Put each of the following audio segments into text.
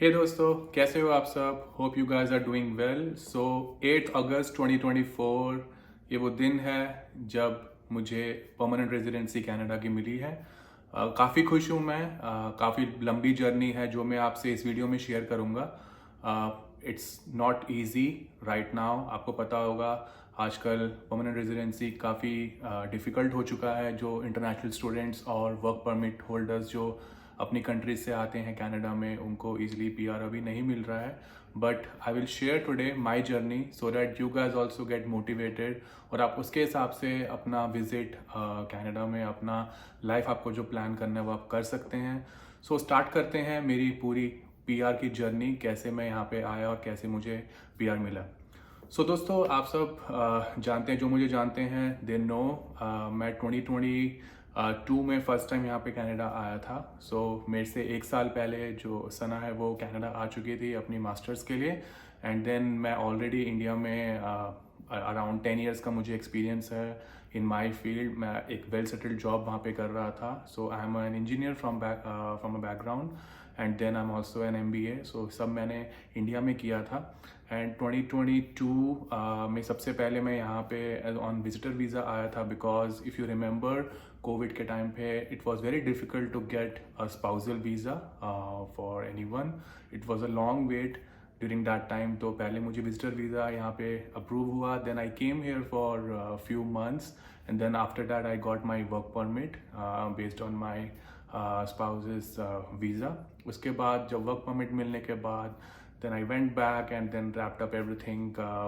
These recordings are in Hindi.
हे दोस्तों, कैसे हो आप सब? Hope you guys are doing well. So 8 अगस्त 2024 ये वो दिन है जब मुझे परमानेंट रेजिडेंसी कनाडा की मिली है। काफ़ी खुश हूँ मैं। काफ़ी लंबी जर्नी है जो मैं आपसे इस वीडियो में शेयर करूँगा। It's not easy right now. आपको पता होगा आजकल परमानेंट रेजिडेंसी काफ़ी डिफ़िकल्ट हो चुका है। जो इंटरनेशनल स्टूडेंट्स और वर्क परमिट होल्डर्स जो अपनी कंट्रीज से आते हैं कनाडा में, उनको ईजिली पीआर अभी नहीं मिल रहा है। But I will share today my journey so that you guys also get motivated और आप उसके हिसाब से अपना विजिट कनाडा में, अपना लाइफ आपको जो प्लान करना है वो आप कर सकते हैं। सो स्टार्ट करते हैं मेरी पूरी पीआर की जर्नी, कैसे मैं यहाँ पे आया और कैसे मुझे पीआर मिला। सो दोस्तों, आप सब जानते हैं, जो मुझे जानते हैं दे नो मैं 2022 में फ़र्स्ट टाइम यहाँ पे कनाडा आया था। सो मेरे से एक साल पहले जो सना है वो कनाडा आ चुकी थी अपनी मास्टर्स के लिए। एंड देन मैं ऑलरेडी इंडिया में अराउंड 10 इयर्स का मुझे एक्सपीरियंस है इन माय फील्ड। मैं एक वेल सेटल्ड जॉब वहाँ पे कर रहा था। So I am an engineer from a background and then I am also an MBA। सो सब मैंने इंडिया में किया था। एंड 2022 में सबसे पहले मैं यहाँ पे ऑन विजिटर वीज़ा आया था, because if you remember covid के टाइम पे it was very difficult to get a spousal visa for anyone. It was a long wait during that time. तो पहले मुझे विजिटर वीज़ा यहाँ पे अप्रूव हुआ, then I came here for few months and then after that I got my work permit based on my spouse's visa. उसके बाद जब वर्क परमिट मिलने के बाद then I went back and then wrapped up everything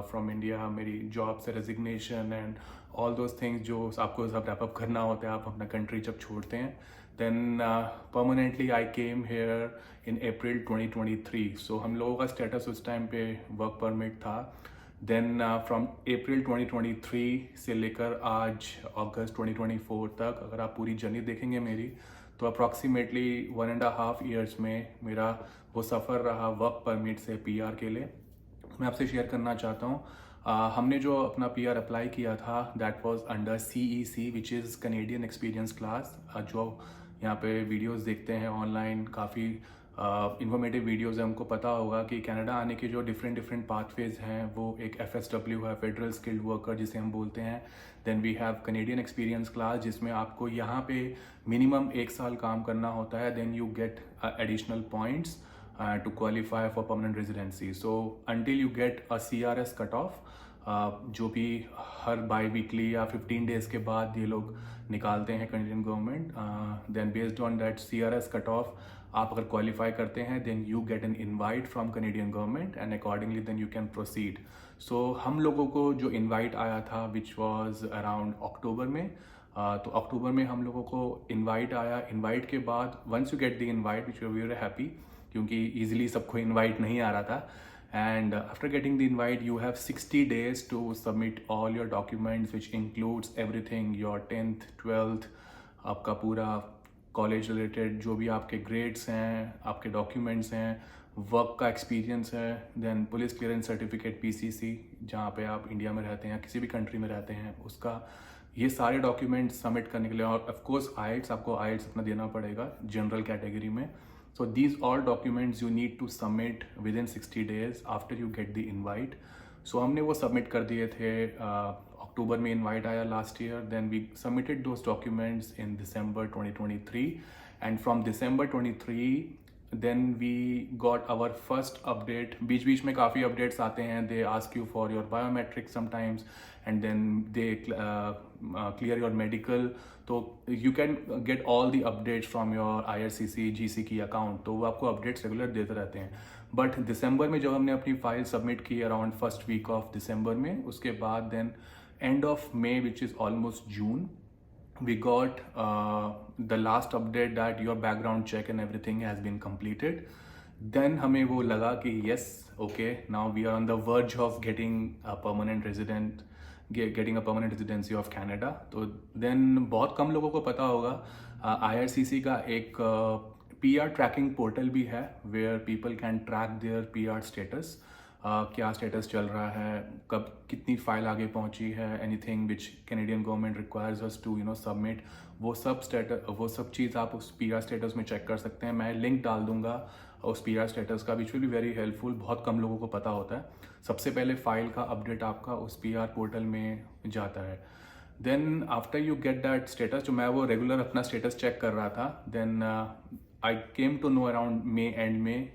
from India। मेरी जॉब से resignation and all those things जो आपको सब रैप अप करना होता है आप अपना कंट्री जब छोड़ते हैं। Then permanently I came here in April 2023। सो हम लोगों का स्टेटस उस टाइम पे वर्क परमिट था। देन फ्रॉम अप्रैल 2023 से लेकर आज अगस्त 2024 तक अगर आप पूरी जर्नी देखेंगे मेरी, तो अप्रॉक्सीमेटली 1.5 ईयर्स में मेरा वो सफ़र रहा वर्क परमिट से पीआर के लिए। मैं आपसे शेयर करना चाहता हूँ। हमने जो अपना पीआर अप्लाई किया था that was under CEC which is Canadian experience class. जो यहाँ पे वीडियोस देखते हैं ऑनलाइन, काफ़ी इन्फॉर्मेटिव वीडियोस है, हमको पता होगा कि कनाडा आने के जो डिफरेंट पाथवेज हैं वो एक FSW है, फेडरल स्किल्ड वर्कर जिसे हम बोलते हैं। Then we have Canadian experience class जिसमें आपको यहाँ पे मिनिमम 1 साल काम करना होता है। Then you get additional points to qualify for permanent residency. So until you get a CRS cut off, जो भी हर बाई वीकली या 15 डेज के बाद ये लोग निकालते हैं Canadian government, then based on that CRS cut off आप अगर क्वालिफाई करते हैं then you get an invite from Canadian government and accordingly then you can proceed. So हम लोगों को जो इनवाइट आया था विच वॉज अराउंड अक्टूबर में, तो अक्टूबर में हम लोगों को इनवाइट आया। इनवाइट के बाद once you get the invite which we very happy, क्योंकि ईजिली सबको इनवाइट नहीं आ रहा था। And after getting the invite you have 60 days to submit all your documents which includes everything, your 10th 12th, आपका पूरा कॉलेज रिलेटेड जो भी आपके ग्रेड्स हैं, आपके डॉक्यूमेंट्स हैं, वर्क का एक्सपीरियंस है, then police clearance certificate PCC जहाँ पे आप इंडिया में रहते हैं, किसी भी कंट्री में रहते हैं उसका, ये सारे डॉक्यूमेंट्स सबमिट करने के लिए। और ऑफकोर्स आइल्स, आपको आइल्स अपना देना पड़ेगा जनरल कैटेगरी में। So these all documents you need to submit within 60 days after you get the invite. So हमने वो सबमिट कर दिए थे। अक्टूबर में इनवाइट आया last year, then we submitted those documents in December 2023 and from December 23 then we got our first update. बीच बीच में काफ़ी अपडेट्स आते हैं, they ask you for your biometric sometimes and then they clear your medical. तो you can get all the updates from your IRCC GC key account, तो वो आपको अपडेट्स रेगुलर देते रहते हैं। बट दिसंबर में जब हमने अपनी फाइल सबमिट की अराउंड फर्स्ट वीक ऑफ दिसंबर में, उसके बाद then end of May which is almost June, we got the last update that your background check and everything has been completed. Then हमें वो लगा कि yes, okay, now we are on the verge of getting a permanent residency of Canada. तो then बहुत कम लोगों को पता होगा IRCC का एक PR ट्रैकिंग पोर्टल भी है where people can track their PR status। क्या स्टेटस चल रहा है, कब कितनी फाइल आगे पहुंची है, anything which Canadian government requires us to submit, वो सब चीज़ आप उस PR स्टेटस में चेक कर सकते हैं। मैं लिंक डाल दूंगा उस PR स्टेटस का, which will be very helpful. बहुत कम लोगों को पता होता है। सबसे पहले फाइल का अपडेट आपका उस PR पोर्टल में जाता है। Then after you get that status, जो मैं वो रेगुलर अपना स्टेटस चेक कर रहा था, then I came to know around May end में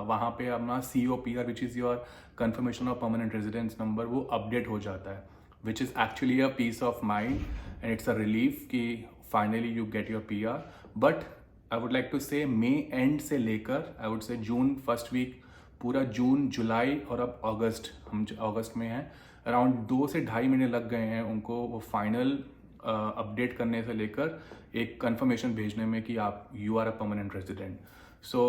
वहाँ पे अपना COPR which is your confirmation of permanent residence number, वो अपडेट हो जाता है, which is actually a piece of mind and it's a relief कि finally you get your PR। But I would like to say May and से लेकर आई वुड से जून फर्स्ट वीक, पूरा जून, जुलाई और अब अगस्त, हम अगस्त में हैं, अराउंड 2 से 2.5 महीने लग गए हैं उनको वो फाइनल अपडेट करने से लेकर एक कंफर्मेशन भेजने में कि आप you are a permanent resident. So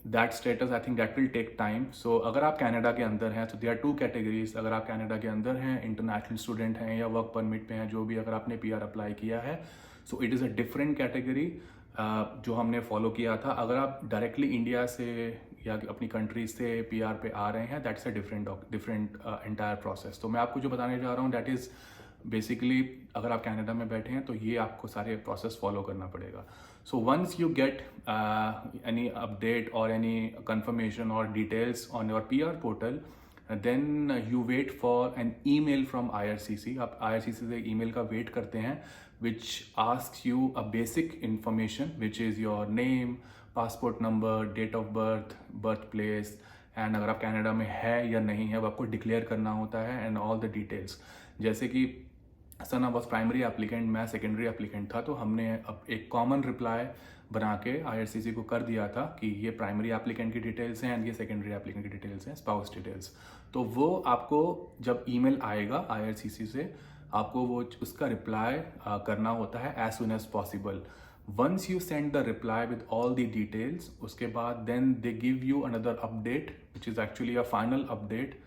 that status I think that will take time. So अगर आप कनाडा के अंदर हैं तो देयर आर 2 कैटेगरीज। अगर आप कनाडा के अंदर हैं, इंटरनेशनल स्टूडेंट हैं या वर्क परमिट पे हैं, जो भी, अगर आपने PR अप्लाई किया है, so it is a different category जो हमने फॉलो किया था। अगर आप डायरेक्टली इंडिया से या अपनी कंट्री से PR पे आ रहे हैं, that's a different entire process. तो मैं आपको जो बताने जा रहा हूँ दैट इज़ बेसिकली, अगर आप कनाडा में बैठे हैं तो ये आपको सारे प्रोसेस फॉलो करना पड़ेगा। So once you get any update और एनी कंफर्मेशन और details on your PR portal, then you wait for an email from IRCC। आप IRCC से ईमेल का वेट करते हैं, which asks you a basic information, which is your name, passport number, date of birth, birthplace, and अगर आप कनाडा में है या नहीं है वो आपको डिक्लेयर करना होता है, एंड ऑल द डिटेल्स। जैसे कि सन वॉज प्राइमरी एप्लीकेंट, मैं सेकेंडरी एप्लीकेंट था, तो हमने अब एक कॉमन रिप्लाई बना के IRCC को कर दिया था कि ये प्राइमरी एप्लीकेंट की डिटेल्स हैं एंड ये सेकेंडरी एप्लीकेंट की डिटेल्स हैं, स्पाउस डिटेल्स। तो वो आपको जब ईमेल आएगा IRCC से, आपको वो उसका रिप्लाई करना होता है as soon as possible. Once you send the reply with all the details, उसके बाद then they give you another update which is actually a final update.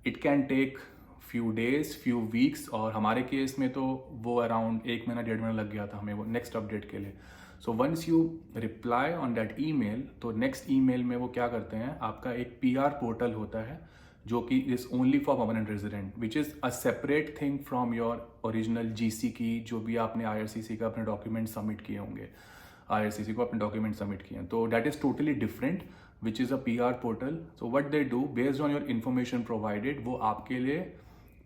It can take few days, few weeks, और हमारे केस में तो वो अराउंड 1 महीना 1.5 महीना लग गया था हमें वो नेक्स्ट अपडेट के लिए। So once you reply on that email, तो नेक्स्ट ईमेल में वो क्या करते हैं, आपका एक PR पोर्टल होता है जो कि is only for permanent resident, which is a separate thing from your original GC की, जो भी आपने IRCC का अपने डॉक्यूमेंट सबमिट किए होंगे, IRCC को अपने डॉक्यूमेंट सबमिट किए हैं, तो that is totally different, which is a PR portal. So what they do, based on your information provided, वो आपके लिए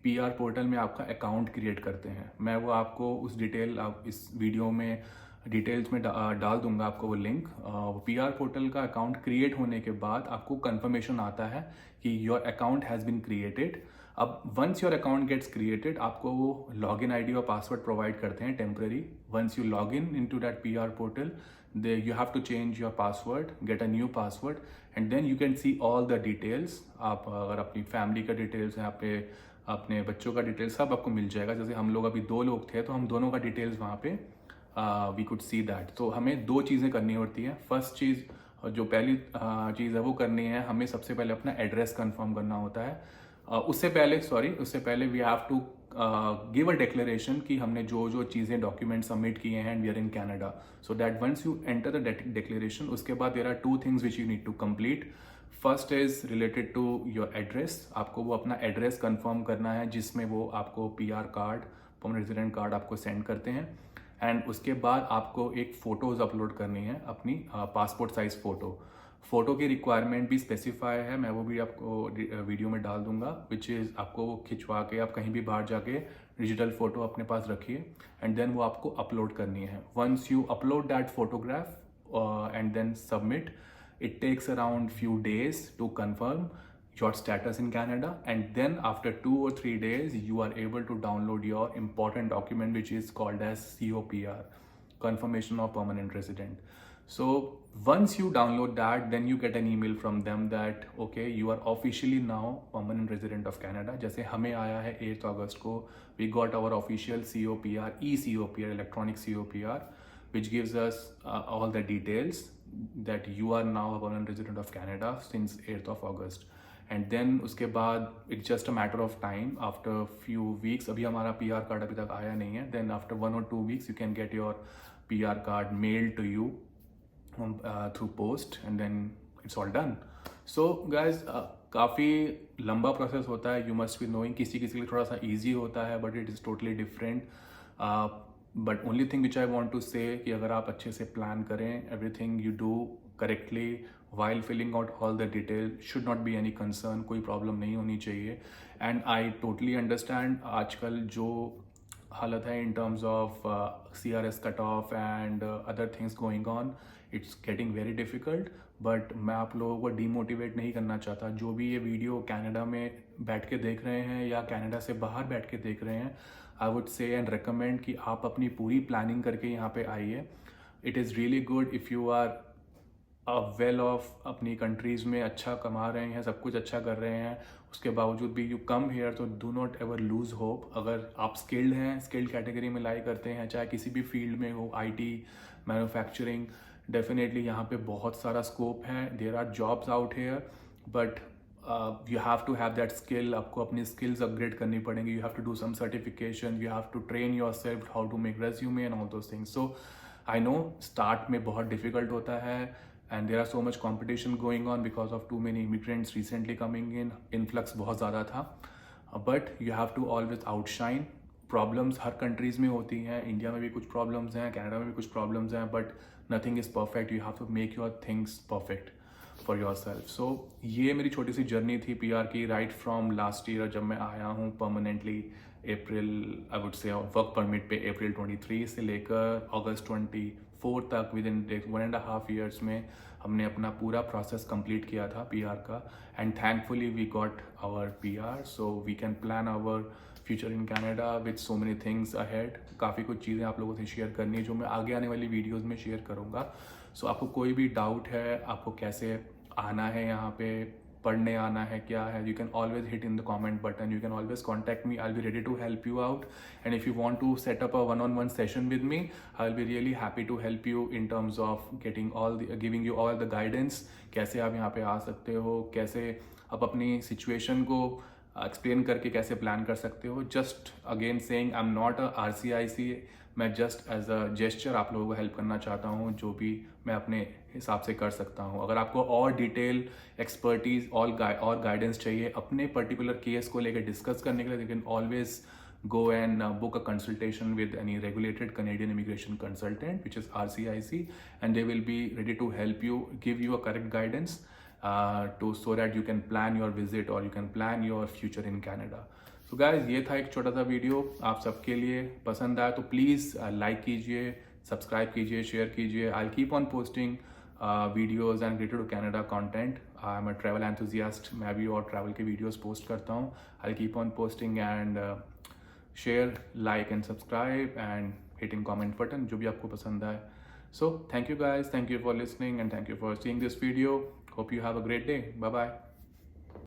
PR पोर्टल में आपका अकाउंट क्रिएट करते हैं। मैं वो आपको उस डिटेल इस वीडियो में डिटेल्स में डाल दूंगा आपको वो लिंक। PR पोर्टल का अकाउंट क्रिएट होने के बाद आपको कंफर्मेशन आता है कि your account has been created. अब once your account gets created, आपको वो लॉगिन ID और पासवर्ड प्रोवाइड करते हैं temporary. Once you log in to that PR portal, you have to change your password, get a new password, and then you can see all the details। आप अगर अपनी फैमिली का डिटेल्स हैं, अपने बच्चों का डिटेल्स सब आपको मिल जाएगा। जैसे हम लोग अभी 2 लोग थे तो हम दोनों का डिटेल्स वहाँ पे वी कुड सी दैट। तो हमें 2 चीज़ें करनी होती हैं। फर्स्ट चीज़, जो पहली चीज़ है वो करनी है, हमें सबसे पहले अपना एड्रेस कंफर्म करना होता है। उससे पहले we have to give a declaration कि हमने जो चीज़ें डॉक्यूमेंट सबमिट किए हैं and we are in Canada. So that once you enter the declaration, उसके बाद there are 2 things which you need to complete. First is related to your address. आपको वो अपना एड्रेस कंफर्म करना है, जिसमें वो आपको PR card, permanent resident card आपको सेंड करते हैं। एंड उसके बाद आपको एक फ़ोटोज़ अपलोड करनी है, अपनी पासपोर्ट साइज़ फ़ोटो की रिक्वायरमेंट भी स्पेसिफाई है, मैं वो भी आपको वीडियो में डाल दूंगा, विच इज़ आपको वो खिंचवा के आप कहीं भी बाहर जाके डिजिटल फ़ोटो अपने पास रखिए एंड देन वो आपको अपलोड करनी है। Once you upload that photograph and then submit, it takes around few days to confirm your status in Canada, and then after 2 or 3 days you are able to download your important document which is called as COPR, confirmation of permanent resident. So once you download that, then you get an email from them that okay, you are officially now permanent resident of Canada। जैसे हमें आया है 8 अगस्त को, we got our official COPR, e-COPR, electronic COPR, which gives us all the details that you are now a permanent resident of Canada since 8th of August। And then उसके बाद it's just a matter of time, after few weeks, अभी हमारा PR कार्ड अभी तक आया नहीं है, then after 1 or 2 weeks you can get your PR card mailed to you through post, and then it's all done। So guys, काफ़ी लंबा प्रोसेस होता है, you must be knowing। किसी के लिए थोड़ा सा easy होता है, but it is totally different। But only thing which I want to say कि अगर आप अच्छे से प्लान करें, everything you do correctly, while filling out all the detail should not be any concern, कोई प्रॉब्लम नहीं होनी चाहिए. एंड आई टोटली अंडरस्टैंड आजकल जो हालत है इन terms of CRS cut of and other things going on, it's getting very difficult. But मैं आप लोगों को डीमोटिवेट नहीं करना चाहता. जो भी ये वीडियो कनाडा में बैठ के देख रहे हैं या कनाडा से बाहर बैठ के देख रहे हैं, I would say and recommend कि आप अपनी पूरी प्लानिंग करके यहाँ पे आइए. It is really good if you are well off, अपनी कंट्रीज़ में अच्छा कमा रहे हैं, सब कुछ अच्छा कर रहे हैं, उसके बावजूद भी यू कम हेयर, तो do not ever lose hope. अगर आप स्किल्ड हैं, स्किल्ड कैटेगरी में लाई करते हैं, चाहे किसी भी फील्ड में हो, IT, मैन्युफैक्चरिंग, डेफिनेटली यहाँ पे बहुत सारा स्कोप है. There are jobs out here, but you have to have that skill. आपको अपनी स्किल्स अपग्रेड करनी पड़ेंगी. You have to do some certification, you have to train yourself how to make resume and all those things. So I know start में बहुत डिफिकल्ट होता है, and there are so much competition going on because of too many immigrants recently coming in. Influx बहुत ज़्यादा था, but you have to always outshine. Problems her countries में होती हैं. इंडिया में भी कुछ problems हैं, कनाडा में भी कुछ problems हैं, but nothing is perfect. You have to make your things perfect for yourself. So ये मेरी छोटी सी जर्नी थी PR की, right from last year जब मैं आया हूँ permanently अप्रैल, आई वुड से वर्क परमिट पे अप्रैल 23 से लेकर अगस्त 24 तक, विद इन 1.5 years में हमने अपना पूरा प्रोसेस कंप्लीट किया था PR का. And thankfully we got our PR, so we can plan our future in Canada with so many things ahead. काफ़ी कुछ चीज़ें आप लोगों से शेयर करनी है जो मैं आगे आने वाली वीडियोज़ में शेयर करूँगा. सो आपको कोई भी डाउट है, आपको कैसे आना है यहाँ पे, पढ़ने आना है, क्या है, you can always hit in the comment button. You can always contact me. I will be ready to help you out. And if you want to set up a one-on-one session with me, I will be really happy to help you in terms of giving you all the guidance. कैसे आप यहाँ पे आ सकते हो, कैसे आप अपनी सिचुएशन को एक्सप्लेन करके कैसे प्लान कर सकते हो. Just again saying, I am not a RCIC. मैं जस्ट एज अ जेस्चर आप लोगों को हेल्प करना चाहता हूँ, जो भी मैं अपने हिसाब से कर सकता हूँ. अगर आपको और डिटेल एक्सपर्टीज और गाइडेंस चाहिए अपने पर्टिकुलर केस को लेकर डिस्कस करने के लिए, you can always go and book a consultation with any regulated Canadian immigration consultant, which is RCIC, and they will be ready to help you, give you a correct guidance so that you can plan your visit or you can plan your future in Canada. So guys, ये था एक छोटा सा वीडियो. आप सबके लिए पसंद आया तो प्लीज़ लाइक कीजिए, सब्सक्राइब कीजिए, शेयर कीजिए. I keep on posting videos and related to Canada content. I am a travel enthusiast. मैं भी और ट्रैवल के वीडियोज़ पोस्ट करता हूँ. I keep on posting and share, like and subscribe and hitting comment button जो भी आपको पसंद आए. So thank you guys, thank you for listening and thank you for seeing this video. Hope you have a great day. Bye bye.